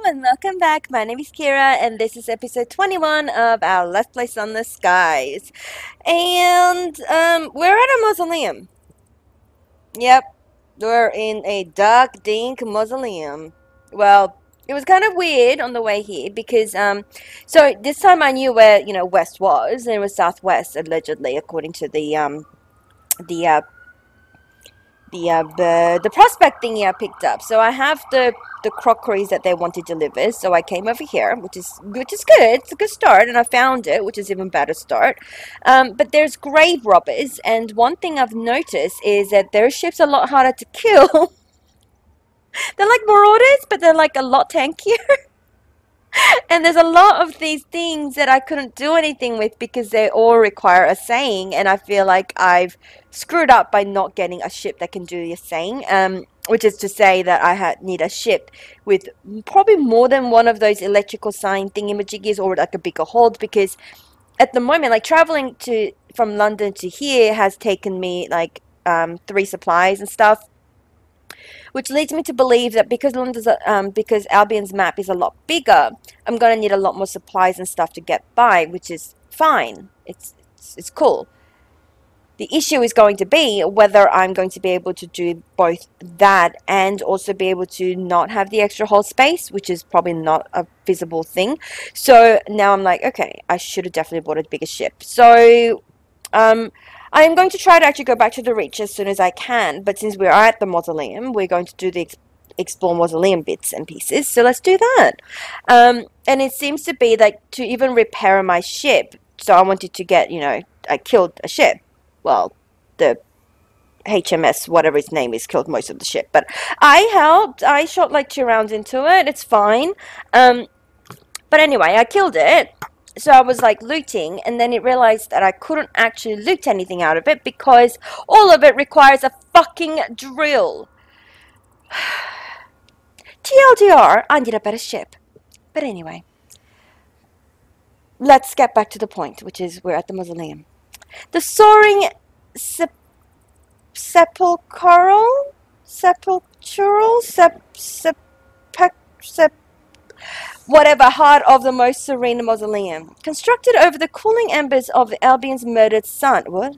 and welcome back. My name is Kira, and this is episode 21 of our Let's Play Sunless guys. And we're at a mausoleum. Yep, we're in a dark, dink mausoleum. Well, it was kind of weird on the way here because so this time I knew where west was, and it was southwest allegedly, according to the uh, the prospect thingy I picked up. So I have the crockeries that they wanted delivered. So I came over here, which is good. It's a good start, and I found it, which is even better start. But there's grave robbers, and one thing I've noticed is that their ship's a lot harder to kill. They're like marauders, but they're like a lot tankier. And there's a lot of these things that I couldn't do anything with because they all require a saying, and I feel like I've screwed up by not getting a ship that can do the saying. Which is to say that need a ship with probably more than one of those electrical sign thingamajiggies, or like a bigger hold, because at the moment, like traveling to from London to here has taken me like 3 supplies and stuff, which leads me to believe that because Albion's map is a lot bigger, I'm gonna need a lot more supplies and stuff to get by, which is fine. It's cool. The issue is going to be whether I'm going to be able to do both that and also be able to not have the extra hold space, which is probably not a feasible thing. So now I'm like, okay, I should have definitely bought a bigger ship. So I am going to try to actually go back to the Reach as soon as I can, but since we are at the mausoleum, we're going to do the explore mausoleum bits and pieces, so let's do that. And it seems to be like to even repair my ship, so I wanted to get, I killed a ship. Well, the HMS, whatever its name is, killed most of the ship, but I helped. I shot like 2 rounds into it. It's fine. But anyway, I killed it. So I was like looting, and then it realized that I couldn't actually loot anything out of it because all of it requires a fucking drill. TLDR, I need a better ship. But anyway, let's get back to the point, which is we're at the mausoleum. The soaring whatever heart of the most serene mausoleum, constructed over the cooling embers of Albion's murdered son. What?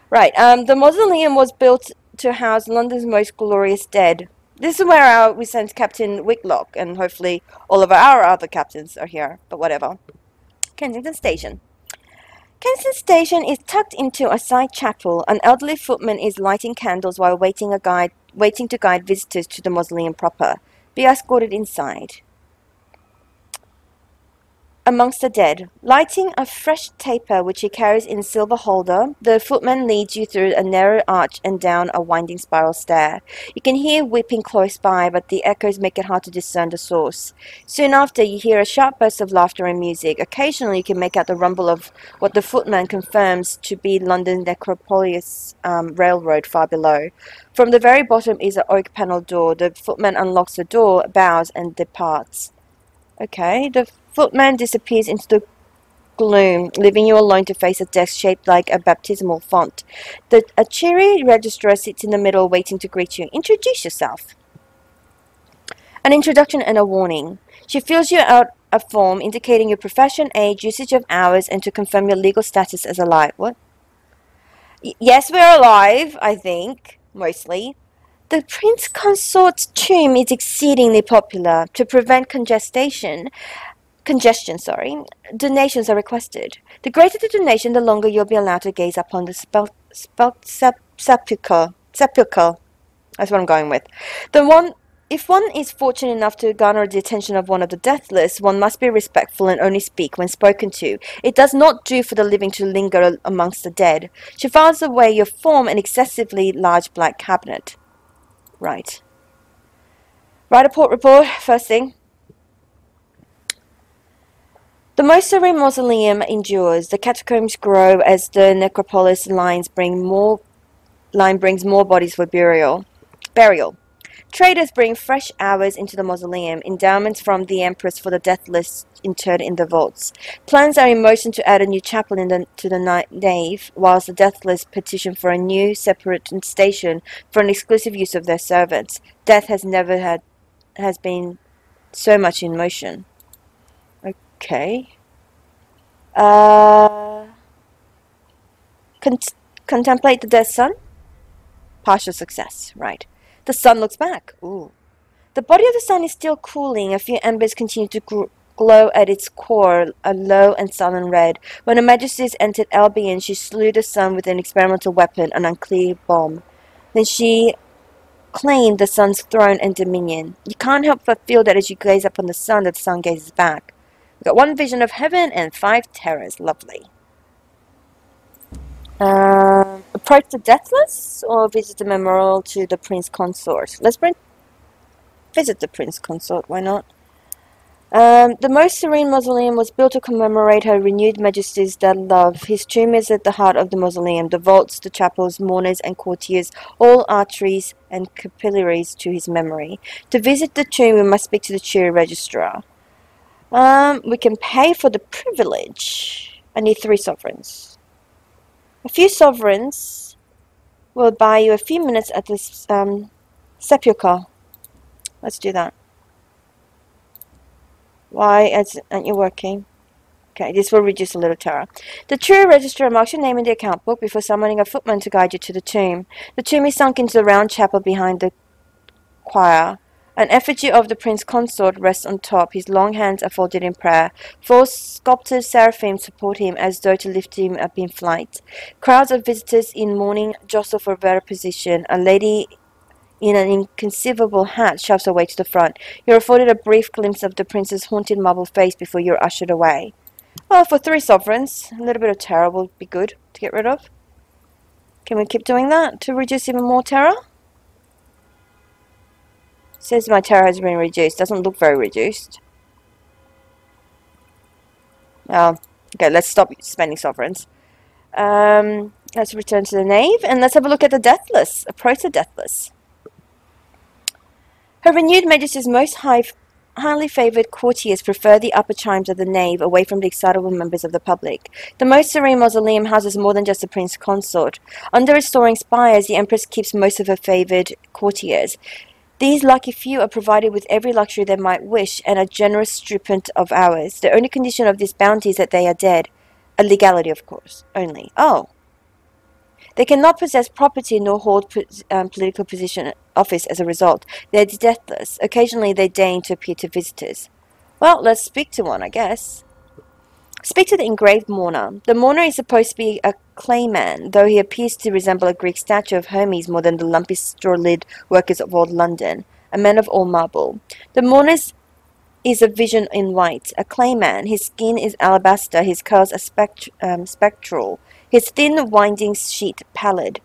Right. The mausoleum was built to house London's most glorious dead. This is where we sent Captain Wicklock, and hopefully all of our other captains are here. But whatever. Kensington Station. Kensington Station is tucked into a side chapel. An elderly footman is lighting candles while waiting to guide visitors to the mausoleum proper. Be escorted inside. Amongst the dead, lighting a fresh taper which he carries in a silver holder, the footman leads you through a narrow arch and down a winding spiral stair. You can hear weeping close by, but the echoes make it hard to discern the source. Soon after, you hear a sharp burst of laughter and music. Occasionally, you can make out the rumble of what the footman confirms to be London Necropolis Railroad far below. From the very bottom is an oak-panelled door. The footman unlocks the door, bows, and departs. Okay, the footman disappears into the gloom, leaving you alone to face a desk shaped like a baptismal font. A cheery registrar sits in the middle, waiting to greet you. Introduce yourself. An introduction and a warning. She fills you out a form indicating your profession, age, usage of hours, and to confirm your legal status as alive. What? Yes, we're alive, I think, mostly. The Prince Consort's tomb is exceedingly popular. To prevent congestion, donations are requested. The greater the donation, the longer you'll be allowed to gaze upon the sepulchre. That's what I'm going with. If one is fortunate enough to garner the attention of one of the deathless, one must be respectful and only speak when spoken to. It does not do for the living to linger amongst the dead. She files away your form in an excessively large black cabinet. Right. Write a report, first thing. The most serene mausoleum endures. The catacombs grow as the necropolis brings more bodies for burial. Traders bring fresh hours into the mausoleum, endowments from the Empress for the deathless interred in the vaults. Plans are in motion to add a new chapel to the nave, whilst the deathless petition for a new separate station for an exclusive use of their servants. Death has So much in motion. Okay. Uh, con contemplate the dead sun? Partial success, right. The sun looks back. Ooh. The body of the sun is still cooling. A few embers continue to glow at its core, a low and sullen red. When Her Majesty entered Albion, she slew the sun with an experimental weapon, an unclear bomb. Then she claimed the sun's throne and dominion. You can't help but feel that as you gaze up on the sun, that the sun gazes back. We've got 1 vision of heaven and 5 terrors. Lovely. Approach the deathless or visit the memorial to the prince consort? Let's visit the prince consort, why not? The most serene mausoleum was built to commemorate Her renewed majesty's dead love. His tomb is at the heart of the mausoleum. The vaults, the chapels, mourners and courtiers, all arteries and capillaries to his memory. To visit the tomb, we must speak to the Cheery registrar. We can pay for the privilege. I need 3 sovereigns. A few sovereigns will buy you a few minutes at this sepulchre. Let's do that. Why aren't you working? Okay, this will reduce a little terror. The true registrar marks your name in the account book before summoning a footman to guide you to the tomb. The tomb is sunk into the round chapel behind the choir. An effigy of the prince consort rests on top. His long hands are folded in prayer. 4 sculpted seraphim support him as though to lift him up in flight. Crowds of visitors in mourning jostle for a better position. A lady in an inconceivable hat shoves her way to the front. You're afforded a brief glimpse of the prince's haunted marble face before you're ushered away. Well, for 3 sovereigns, a little bit of terror will be good to get rid of. Can we keep doing that to reduce even more terror? Says my terror has been reduced. Doesn't look very reduced. Oh, okay, let's stop spending sovereigns. Let's return to the nave and let's have a look at the deathless. Approach the deathless. Her renewed majesty's most highly favoured courtiers prefer the upper chimes of the nave away from the excitable members of the public. The most serene mausoleum houses more than just the prince consort. Under its soaring spires, the empress keeps most of her favoured courtiers. These lucky few are provided with every luxury they might wish and a generous stipend of hours. The only condition of this bounty is that they are dead. A legality, of course, only. Oh. They cannot possess property nor hold political position office as a result. They are deathless. Occasionally they deign to appear to visitors. Well, let's speak to one, I guess. Speak to the engraved mourner. The mourner is supposed to be a clay man, though he appears to resemble a Greek statue of Hermes more than the lumpy straw-lid workers of old London. A man of all marble. The mourner is a vision in white, a clay man. His skin is alabaster, his curls are spectral, his thin winding sheet pallid.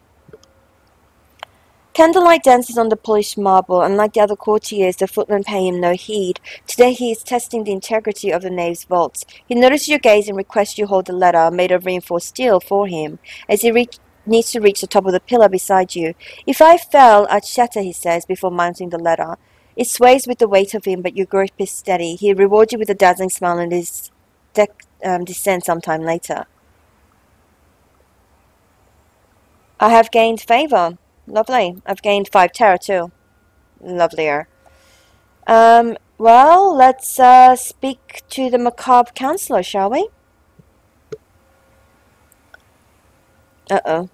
Candlelight dances on the polished marble. Unlike the other courtiers, the footmen pay him no heed. Today he is testing the integrity of the nave's vaults. He notices your gaze and requests you hold the ladder, made of reinforced steel, for him, as he needs to reach the top of the pillar beside you. If I fell, I'd shatter, he says, before mounting the ladder. It sways with the weight of him, but your grip is steady. He rewards you with a dazzling smile and his descent sometime later. I have gained favour. Lovely. I've gained 5 terror too. Lovelier. Well, let's speak to the macabre counsellor, shall we? Uh-oh.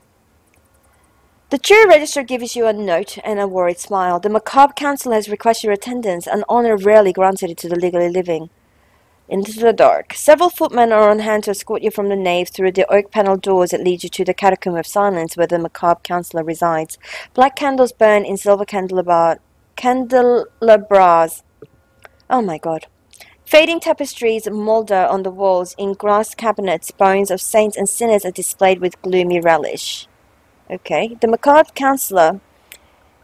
The jury register gives you a note and a worried smile. The macabre counsellor has requested your attendance, an honour rarely granted to the legally living. Into the dark. Several footmen are on hand to escort you from the nave through the oak-panelled doors that lead you to the catacomb of silence where the macabre counsellor resides. Black candles burn in silver candelabras. Oh my god. Fading tapestries moulder on the walls. In glass cabinets, bones of saints and sinners are displayed with gloomy relish. Okay. The macabre counsellor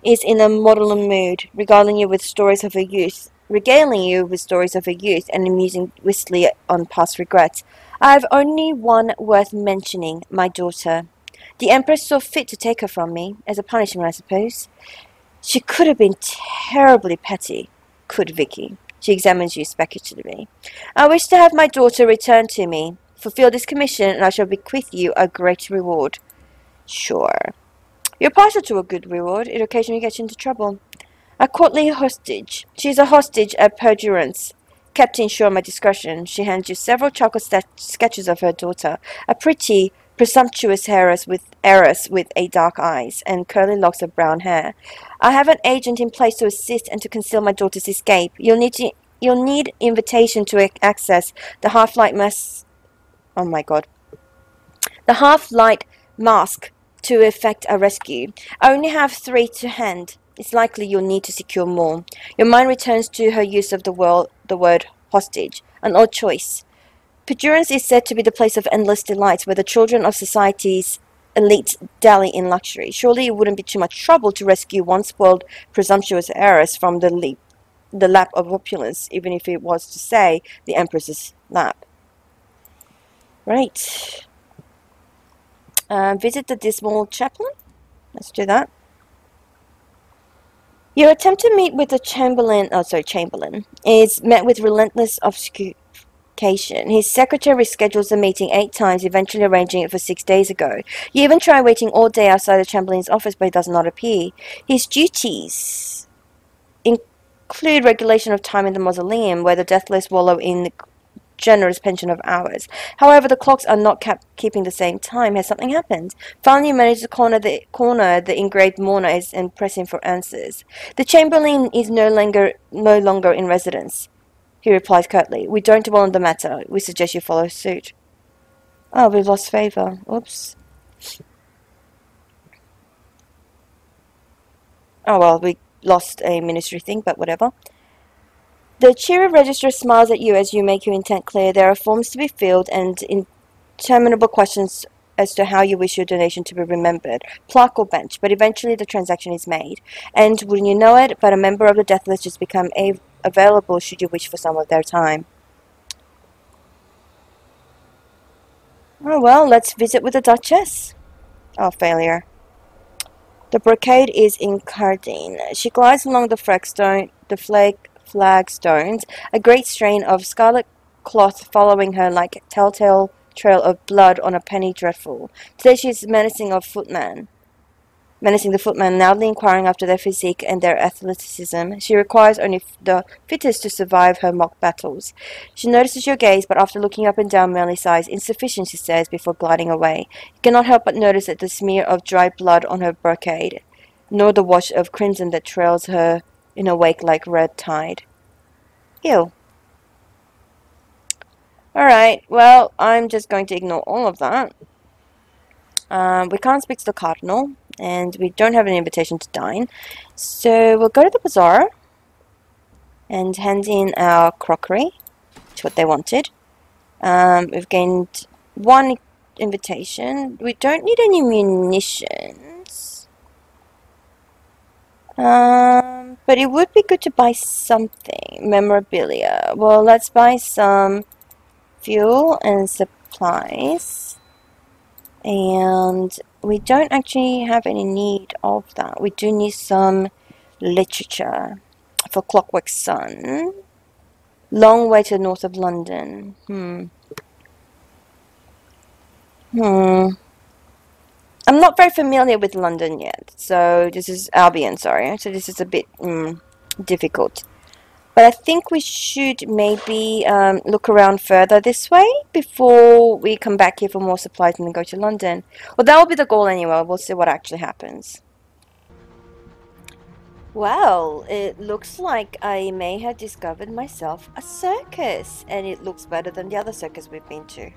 is in a maudlin mood, regaling you with stories of her youth and amusing wistfully on past regrets. I have only one worth mentioning, my daughter. The Empress saw fit to take her from me, as a punishment, I suppose. She could have been terribly petty, could Vicky. She examines you speculatively. I wish to have my daughter returned to me. Fulfill this commission, and I shall bequeath you a great reward. Sure. You're partial to a good reward. It occasionally gets you into trouble. A courtly hostage. She's a hostage at perdurance. Kept to ensure my discretion, she hands you several charcoal sketches of her daughter, a pretty, presumptuous heiress with a dark eyes and curly locks of brown hair. I have an agent in place to assist and to conceal my daughter's escape. You'll need invitation to access the half-light mass. Oh my god. The half-light mask to effect a rescue. I only have 3 to hand. It's likely you'll need to secure more. Your mind returns to her use of the word hostage, an odd choice. Perdurance is said to be the place of endless delights, where the children of society's elite dally in luxury. Surely it wouldn't be too much trouble to rescue one spoiled, presumptuous heiress from the lap of opulence, even if it was to say the Empress's lap. Right. Visit the dismal chaplain. Let's do that. Your attempt to meet with the chamberlain is met with relentless obfuscation. His secretary reschedules the meeting 8 times, eventually arranging it for 6 days ago. You even try waiting all day outside the chamberlain's office, but he does not appear. His duties include regulation of time in the mausoleum, where the deathless wallow in the generous pension of hours. However, the clocks are not keeping the same time. Has something happened? Finally, you manage to corner the engraved mourner and press him for answers. The chamberlain is no longer in residence. He replies curtly. We don't dwell on the matter. We suggest you follow suit. Oh, we've lost favor. Oops. Oh well, we lost a ministry thing, but whatever. The cheery registrar smiles at you as you make your intent clear. There are forms to be filled and interminable questions as to how you wish your donation to be remembered, plaque or bench, but eventually the transaction is made. And wouldn't you know it, but a member of the deathless just become available should you wish for some of their time. Oh well, let's visit with the Duchess. Oh, failure. The brocade is in Cardine. She glides along the flagstones, a great strain of scarlet cloth following her like telltale trail of blood on a penny dreadful. Today she is menacing the footman, loudly inquiring after their physique and their athleticism. She requires only the fittest to survive her mock battles. She notices your gaze, but after looking up and down merely sighs. Insufficient, she says, before gliding away. You cannot help but notice the smear of dry blood on her brocade, nor the wash of crimson that trails her in a wake like red tide. Ew. Alright, well, I'm just going to ignore all of that. We can't speak to the cardinal, and we don't have an invitation to dine. So we'll go to the bazaar and hand in our crockery. It's what they wanted. We've gained 1 invitation. We don't need any munitions. But it would be good to buy something. Memorabilia. Well, let's buy some fuel and supplies. And we don't actually have any need of that. We do need some literature for Clockwork Sun. Long way to the north of London. I'm not very familiar with London yet, so this is Albion, sorry. So this is a bit difficult. But I think we should maybe look around further this way before we come back here for more supplies and then go to London. Well, that will be the goal anyway. We'll see what actually happens. Well, it looks like I may have discovered myself a circus, and it looks better than the other circus we've been to.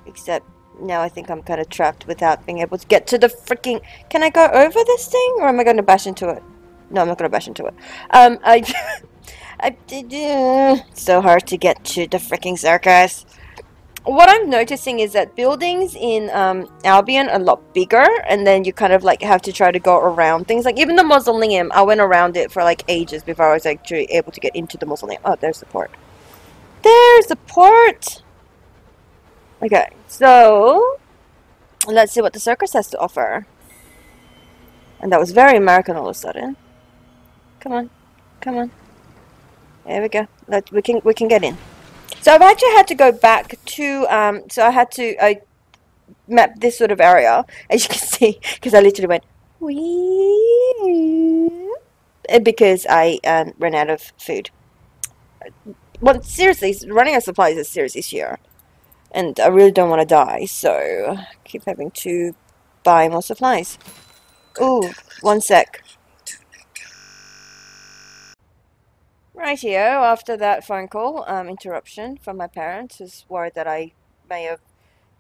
Except now I think I'm kind of trapped without being able to get to the freaking... Can I go over this thing, or am I going to bash into it? No, I'm not going to bash into it. It's so hard to get to the freaking circus. What I'm noticing is that buildings in Albion are a lot bigger, and then you kind of like have to try to go around things. Like even the mausoleum, I went around it for like ages before I was actually able to get into the mausoleum. Oh, there's the port. There's the port! Okay, so let's see what the circus has to offer. And that was very American all of a sudden. Come on, come on. There we go. We can get in. So I've actually had to go back to so I mapped this sort of area, as you can see, because I literally went wee. because I ran out of food. Well, seriously, running out of supplies is serious this year. And I really don't want to die, so I keep having to buy more supplies. Ooh, one sec. Rightio, after that phone call, interruption from my parents, who's worried that I may have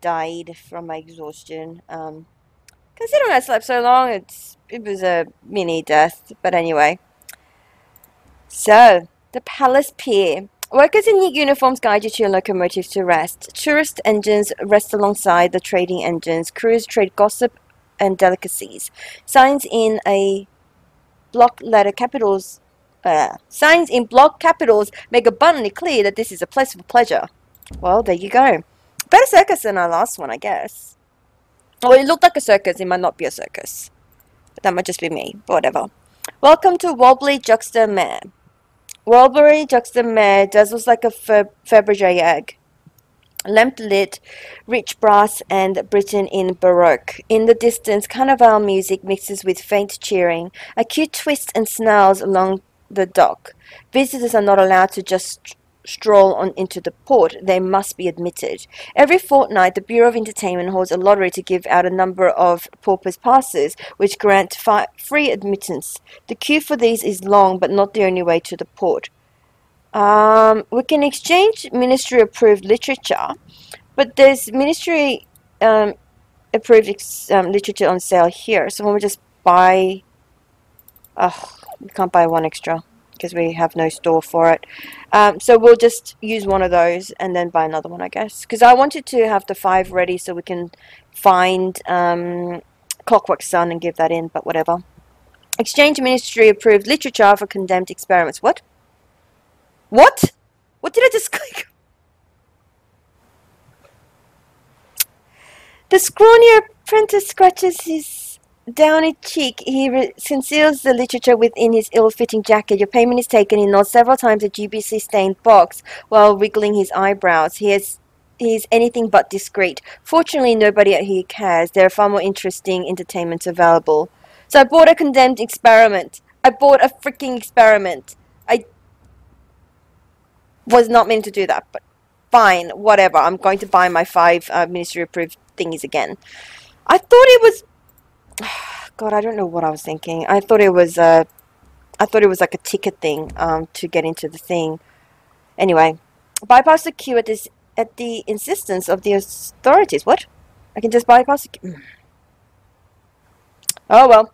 died from my exhaustion. Considering I slept so long, it was a mini death. But anyway, so the Palace Pier. Workers in neat uniforms guide you to your locomotives to rest. Tourist engines rest alongside the trading engines. Crews trade gossip and delicacies. Signs in block capitals make abundantly clear that this is a place for pleasure. Well, there you go. Better circus than our last one, I guess. Well, it looked like a circus. It might not be a circus. But that might just be me. But whatever. Welcome to Wobbly Juxta Mare. Wobbly Juxta Mare dazzles like a Fabergé egg. Lamp lit, rich brass and Britain in Baroque. In the distance, carnival music mixes with faint cheering. A queue twists and snarls along the dock. Visitors are not allowed to just stroll on into the port. They must be admitted. Every fortnight, the Bureau of Entertainment holds a lottery to give out a number of paupers passes, which grant free admittance. The queue for these is long, but not the only way to the port. We can exchange ministry-approved literature, but there's ministry approved literature on sale here. So when we just buy, we can't buy one extra because we have no store for it. So we'll just use one of those and then buy another one, I guess. Because I wanted to have the 5 ready so we can find Clockwork Sun and give that in, but whatever. Exchange ministry-approved literature for condemned experiments. What? What? What did I just click? The scrawny apprentice scratches his downy cheek. He conceals the literature within his ill-fitting jacket. Your payment is taken. He nods several times at GBC-stained box while wriggling his eyebrows. He is anything but discreet. Fortunately, nobody here cares. There are far more interesting entertainments available. So I bought a condemned experiment. I bought a freaking experiment. I was not meant to do that, but fine, whatever. I'm going to buy my 5 ministry-approved thingies again. I thought it was... God, I don't know what I was thinking. I thought it was like a ticket thing to get into the thing. Anyway, bypass the queue at the insistence of the authorities. What? I can just bypass the queue. Oh well.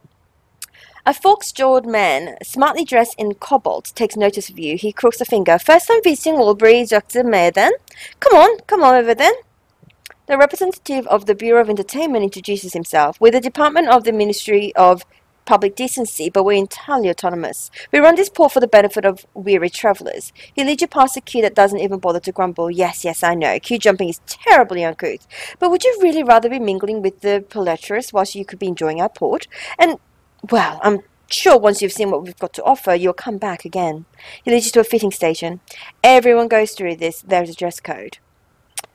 A fork-jawed man, smartly dressed in cobalt, takes notice of you. He crooks a finger. First time visiting Walbury, Dr. Mayor, then? Come on over then. The representative of the Bureau of Entertainment introduces himself. We're the Department of the Ministry of Public Decency, but we're entirely autonomous. We run this port for the benefit of weary travellers. He leads you past a queue that doesn't even bother to grumble. Yes, I know. Queue jumping is terribly uncouth. But would you really rather be mingling with the proletariats whilst you could be enjoying our port? And... well, I'm sure once you've seen what we've got to offer, you'll come back again. He leads you to a fitting station. Everyone goes through this. There's a dress code.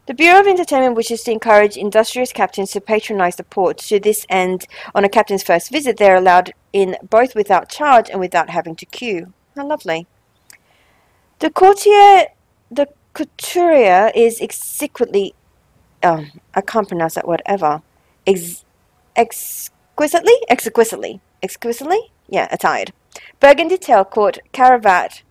The Bureau of Entertainment wishes to encourage industrious captains to patronize the port. To this end, on a captain's first visit, they're allowed in both without charge and without having to queue. How lovely. The couturier is exquisitely... I can't pronounce that word ever. Exquisitely? Yeah, attired. Burgundy tailcoat, cravat,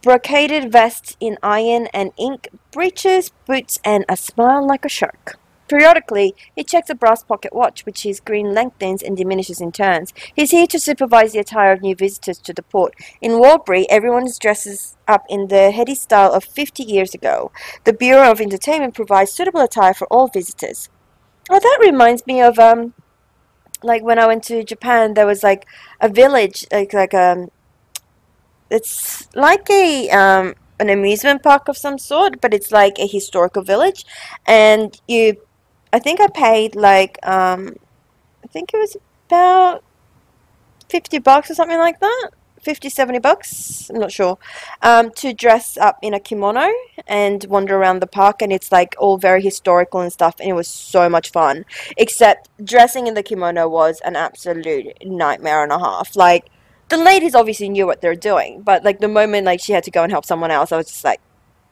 brocaded vest in iron and ink, breeches, boots, and a smile like a shark. Periodically, he checks a brass pocket watch, which his green lengthens and diminishes in turns. He's here to supervise the attire of new visitors to the port. In Warbury, everyone dresses up in the heady style of 50 years ago. The Bureau of Entertainment provides suitable attire for all visitors. Oh, that reminds me of, like when I went to Japan, there was like a village, it's like an amusement park of some sort, but it's like a historical village, and I think I paid like, I think it was about $50 or something like that $50, $70, I'm not sure, to dress up in a kimono and wander around the park, and it's like all very historical and stuff, and it was so much fun. Except dressing in the kimono was an absolute nightmare and a half. Like, the ladies obviously knew what they're doing, but like the moment like she had to go and help someone else, I was just like,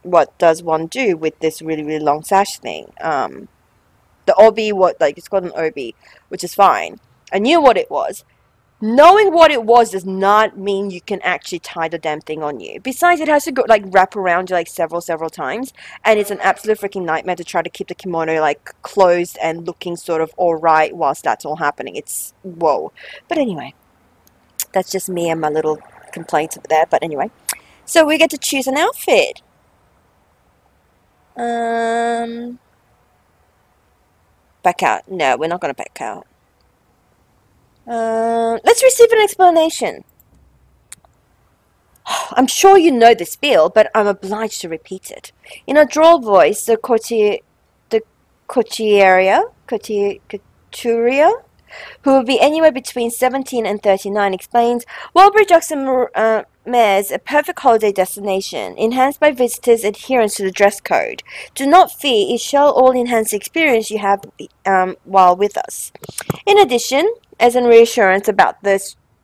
what does one do with this really, really long sash thing? The obi, what, like, it's called an obi, which is fine. I knew what it was. Knowing what it was does not mean you can actually tie the damn thing on you. Besides, it has to go like wrap around you like several times, and it's an absolute freaking nightmare to try to keep the kimono like closed and looking sort of alright whilst that's all happening. It's whoa. But anyway, that's just me and my little complaints over there. But anyway, so we get to choose an outfit. Back out. No, we're not gonna back out. Let's receive an explanation. I'm sure you know the spiel, but I'm obliged to repeat it. In a droll voice, the couturier, who will be anywhere between 17 and 39, explains, Wellbridge Mares, a perfect holiday destination, enhanced by visitors' adherence to the dress code. Do not fear, it shall all enhance the experience you have while with us. In addition, as a reassurance about the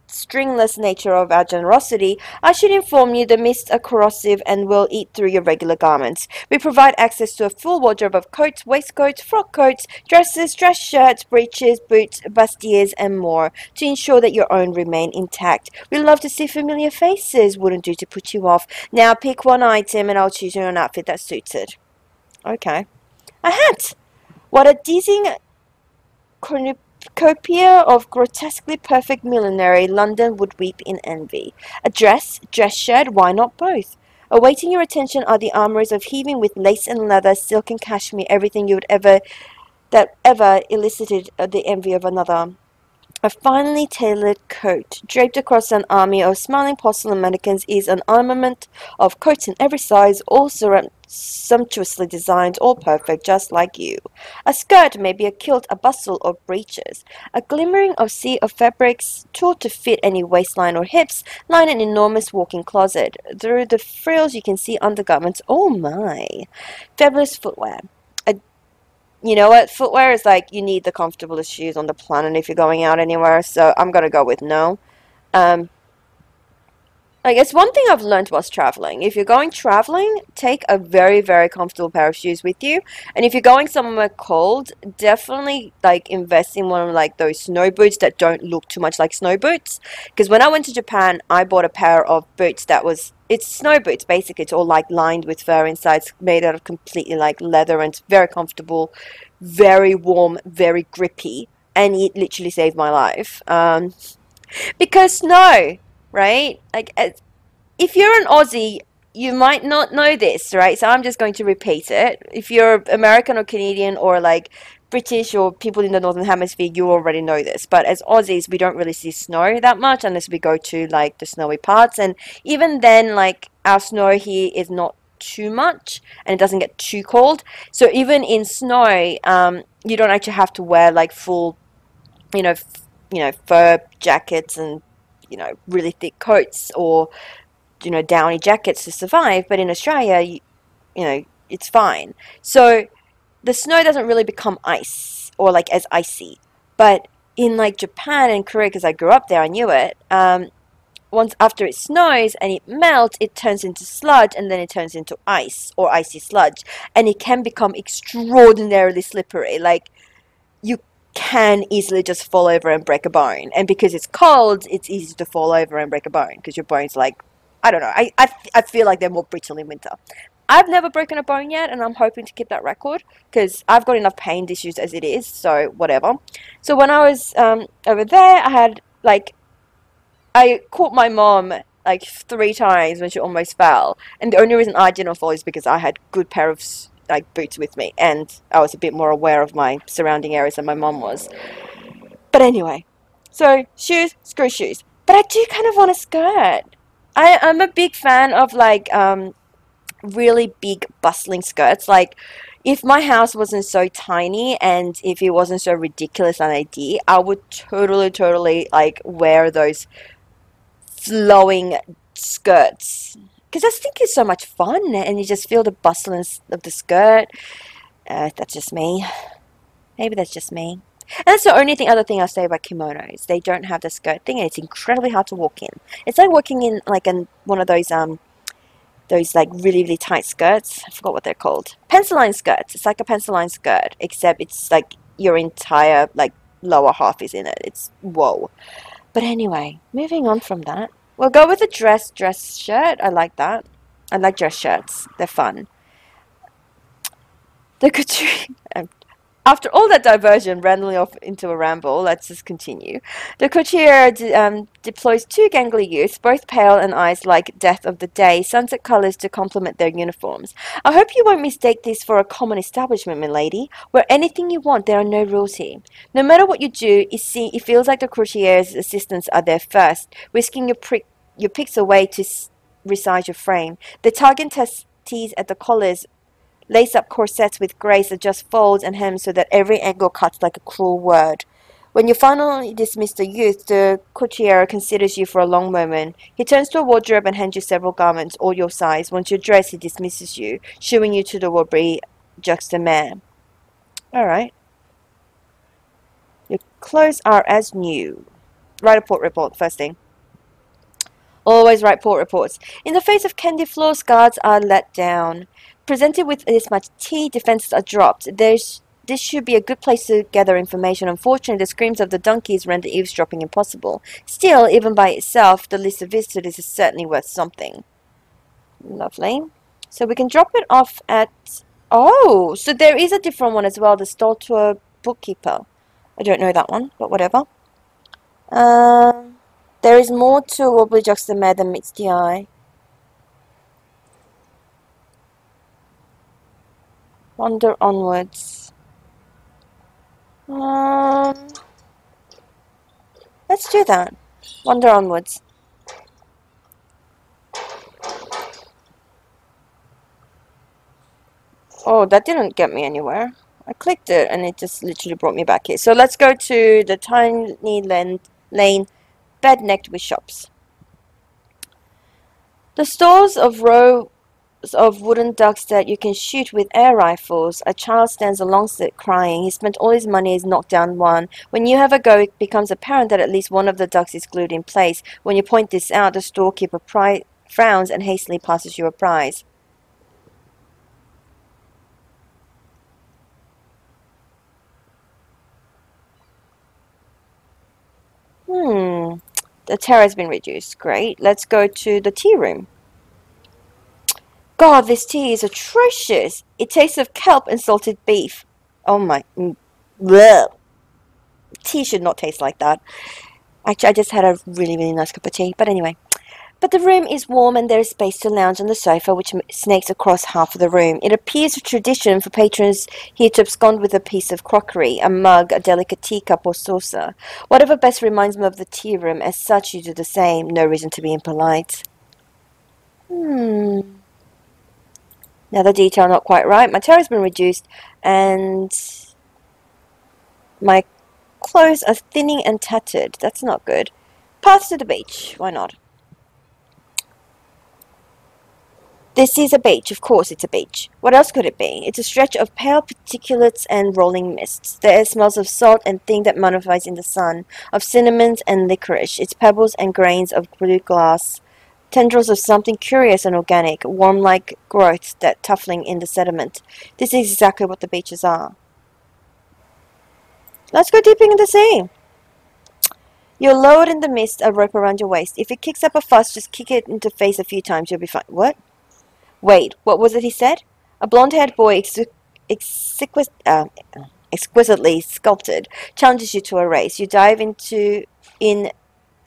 stringless nature of our generosity, I should inform you the mists are corrosive and will eat through your regular garments. We provide access to a full wardrobe of coats, waistcoats, frock coats, dresses, dress shirts, breeches, boots, bustiers, and more to ensure that your own remain intact. We love to see familiar faces. Wouldn't do to put you off. Now pick one item and I'll choose you an outfit that suits it. Okay. A hat! What a dizzying cornucopia of grotesquely perfect millinery, London would weep in envy. A dress shirt, why not both? Awaiting your attention are the armories of heaving with lace and leather, silk and cashmere, everything you would ever elicited the envy of another. A finely tailored coat, draped across an army of smiling porcelain mannequins, is an armament of coats in every size, all sumptuously designed, all perfect, just like you. A skirt may be a kilt, a bustle, or breeches. A glimmering of sea of fabrics, taught to fit any waistline or hips, line an enormous walk-in closet. Through the frills you can see undergarments. Oh my! Fabulous footwear. You know what? Footwear is like, you need the comfortablest shoes on the planet if you're going out anywhere, so I'm gonna go with no. Like, it's one thing I've learned whilst traveling. If you're going traveling, take a very, very comfortable pair of shoes with you. And if you're going somewhere cold, definitely, like, invest in one of, like, those snow boots that don't look too much like snow boots. Because when I went to Japan, I bought a pair of boots that was... It's snow boots, basically. It's all, like, lined with fur inside. It's made out of completely, like, leather, and it's very comfortable, very warm, very grippy. And it literally saved my life. Because snow... Right? Like, if you're an Aussie, you might not know this, right? So I'm just going to repeat it. If you're American or Canadian or like British or people in the Northern Hemisphere, you already know this. But as Aussies, we don't really see snow that much unless we go to like the snowy parts. And even then, like, our snow here is not too much and it doesn't get too cold. So even in snow, you don't actually have to wear like full, fur jackets and really thick coats or, downy jackets to survive. But in Australia, it's fine. So the snow doesn't really become ice or like as icy. But in like Japan and Korea, because I grew up there, I knew it. Once after it snows and it melts, it turns into sludge and then it turns into ice or icy sludge. And it can become extraordinarily slippery. Like, you can easily just fall over and break a bone. And because it's cold, it's easy to fall over and break a bone because your bone's like, I don't know, I feel like they're more brittle in winter. I've never broken a bone yet, and I'm hoping to keep that record because I've got enough pain issues as it is, so whatever. So when I was over there, I caught my mom like 3 times when she almost fell. And the only reason I didn't fall is because I had good pair of like boots with me, and I was a bit more aware of my surrounding areas than my mom was. But anyway, so shoes, screw shoes. But I do kind of want a skirt. I'm a big fan of like really big bustling skirts. Like, if my house wasn't so tiny and if it wasn't so ridiculous an idea, I would totally like wear those flowing skirts. Because I think it's so much fun and you just feel the bustle of the skirt. That's just me. Maybe that's just me. And that's the only other thing I'll say about kimonos. They don't have the skirt thing and it's incredibly hard to walk in. It's like walking in like one of those like really, really tight skirts. I forgot what they're called. Pencil line skirts. It's like a pencil line skirt, except it's like your entire like lower half is in it. It's whoa. But anyway, moving on from that. We'll go with a dress shirt. I like that. I like dress shirts. They're fun. The couture. After all that diversion, randomly off into a ramble, let's just continue. The courtier deploys two gangly youths, both pale and eyes like death of the day, sunset colours to complement their uniforms. I hope you won't mistake this for a common establishment, milady, where anything you want, there are no rules here. No matter what you do, it feels like the courtier's assistants are there first, whisking your picks away to resize your frame. The tugging tease at the collars, lace up corsets with grace, adjust folds and hems so that every angle cuts like a cruel word. When you finally dismiss the youth, the courtier considers you for a long moment. He turns to a wardrobe and hands you several garments, all your size. Once you're dressed, he dismisses you, shooing you to the Wabri juxtaman. Alright. Your clothes are as new. Write a port report, first thing. Always write port reports. In the face of candy floors, guards are let down. Presented with this much tea, defenses are dropped. This should be a good place to gather information. Unfortunately, the screams of the donkeys render eavesdropping impossible. Still, even by itself, the list of visitors is certainly worth something. Lovely. So we can drop it off at... Oh, so there is a different one as well. The stall to a bookkeeper. I don't know that one, but whatever. There is more to Wobbly Juxtamed than meets the eye. Wander onwards. Let's do that. Wander onwards. Oh, that didn't get me anywhere. I clicked it and it just literally brought me back here. So let's go to the tiny lane bed-necked with shops. The stores of rows of wooden ducks that you can shoot with air rifles. A child stands alongside crying. He spent all his money, he's knocked down one. When you have a go, it becomes apparent that at least one of the ducks is glued in place. When you point this out, the storekeeper frowns and hastily passes you a prize. The terror has been reduced. Great. Let's go to the tea room. God, this tea is atrocious. It tastes of kelp and salted beef. Oh my... Bleh. Tea should not taste like that. Actually, I just had a really, really nice cup of tea. But anyway. But the room is warm and there is space to lounge on the sofa, which snakes across half of the room. It appears a tradition for patrons here to abscond with a piece of crockery, a mug, a delicate teacup or saucer. Whatever best reminds me of the tea room, as such you do the same. No reason to be impolite. Now the detail not quite right. My terror has been reduced and my clothes are thinning and tattered. That's not good. Path to the beach. Why not? This is a beach. Of course it's a beach. What else could it be? It's a stretch of pale particulates and rolling mists. The air smells of salt and thing that mummifies in the sun, of cinnamons and licorice, its pebbles and grains of blue glass, tendrils of something curious and organic, worm-like growths that tuffling in the sediment. This is exactly what the beaches are. Let's go dipping in the sea. You're lowered in the mist, a rope around your waist. If it kicks up a fuss, just kick it into face a few times, you'll be fine. What? Wait, what was it he said? A blonde-haired boy, exquisitely sculpted, challenges you to a race. You dive in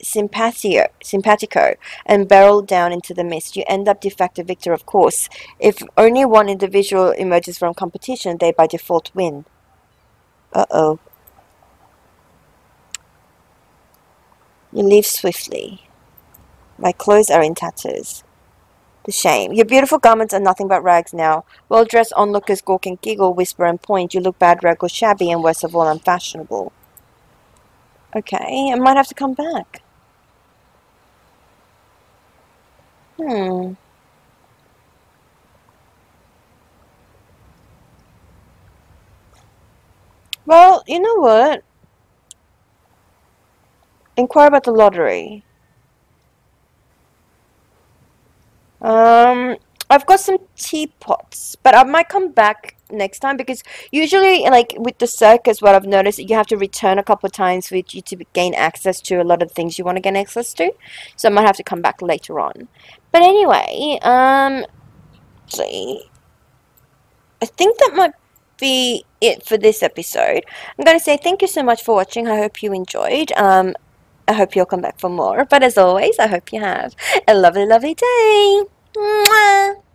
simpatico and barrel down into the mist. You end up de facto victor, of course. If only one individual emerges from competition, they by default win. Uh-oh. You leave swiftly. My clothes are in tatters. The shame. Your beautiful garments are nothing but rags now. Well-dressed onlookers gawk and giggle, whisper and point. You look bad, rag or shabby, and worst of all, unfashionable. Okay, I might have to come back. Hmm. Well, you know what? Inquire about the lottery. Um, I've got some teapots, but I might come back next time because usually, like with the circus, what I've noticed, you have to return a couple of times for you to gain access to a lot of things you want to gain access to. So I might have to come back later on. But anyway, see, I think that might be it for this episode. I'm going to say thank you so much for watching. I hope you enjoyed. I hope you'll come back for more. But as always, I hope you have a lovely, lovely day. Mwah!